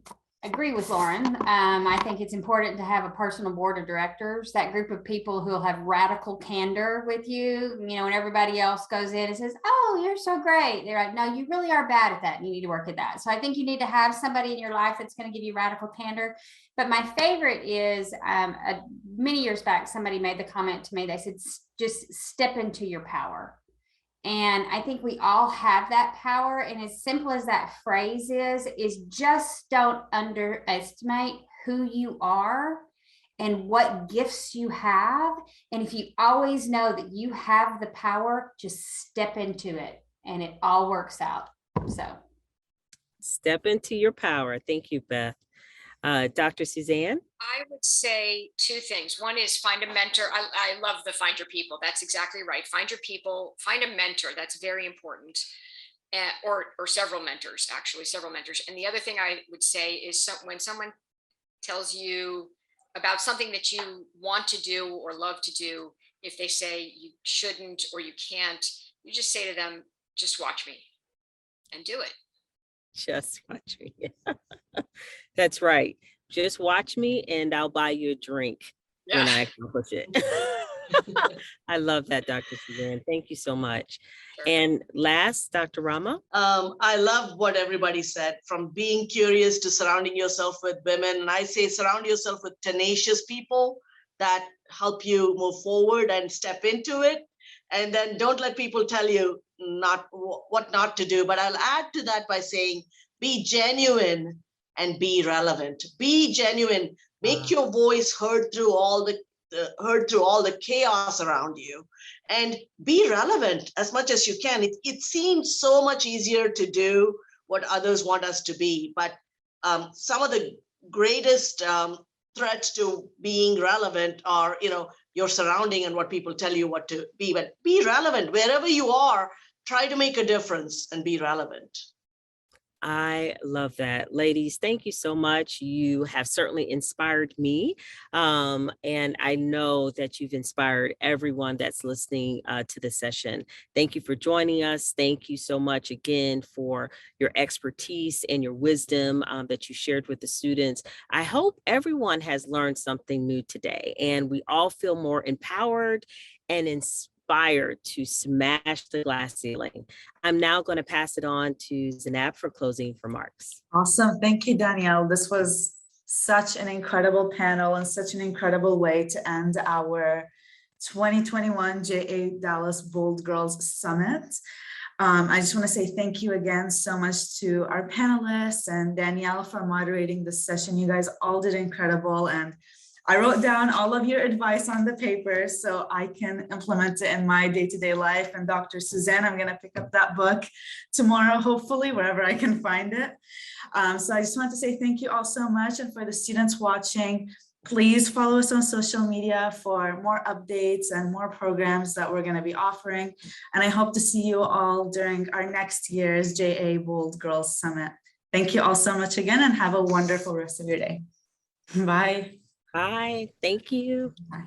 agree with Lauren. I think it's important to have a personal board of directors, that group of people who will have radical candor with you, you know, when everybody else goes in and says, oh, you're so great. They're like, no, you really are bad at that. And you need to work at that. So I think you need to have somebody in your life that's going to give you radical candor. But my favorite is many years back, somebody made the comment to me, they said, just step into your power. And I think we all have that power. And as simple as that phrase is just don't underestimate who you are and what gifts you have. And if you always know that you have the power, just step into it and it all works out. So Step into your power. Thank you, Beth. Dr. Suzanne? I would say 2 things. One is find a mentor. I love the find your people. That's exactly right. Find your people, find a mentor. That's very important. Or several mentors, actually, several mentors. And the other thing I would say is when someone tells you about something that you want to do or love to do, if they say you shouldn't or you can't, you just say to them, just watch me and do it. Just watch me. That's right. Just watch me and I'll buy you a drink when I accomplish it. I love that, Dr. Suzanne. Thank you so much. And last, Dr. Rama. I love what everybody said, from being curious to surrounding yourself with women. And I say surround yourself with tenacious people that help you move forward and step into it. And then don't let people tell you what not to do. But I'll add to that by saying, be genuine and be relevant. Be genuine. Make your voice heard through all the chaos around you, and be relevant as much as you can. It seems so much easier to do what others want us to be, but some of the greatest threats to being relevant are, your surrounding and what people tell you what to be. But be relevant wherever you are. Try to make a difference and be relevant. I love that. Ladies, thank you so much. You have certainly inspired me. And I know that you've inspired everyone that's listening to the session. Thank you for joining us. Thank you so much again for your expertise and your wisdom that you shared with the students. I hope everyone has learned something new today and we all feel more empowered and inspired to smash the glass ceiling. I'm now going to pass it on to Zainab for closing remarks. Awesome. Thank you, Danielle. This was such an incredible panel and such an incredible way to end our 2021 JA Dallas Bold Girls Summit. I just want to say thank you again so much to our panelists and Danielle for moderating this session. You guys all did incredible, and I wrote down all of your advice on the paper so I can implement it in my day-to-day life. And Dr. Suzanne, I'm going to pick up that book tomorrow, hopefully, wherever I can find it. So I just want to say thank you all so much. And for the students watching, please follow us on social media for more updates and more programs that we're going to be offering. And I hope to see you all during our next year's JA Bold Girls Summit. Thank you all so much again, and have a wonderful rest of your day. Bye. Bye. Thank you. Bye.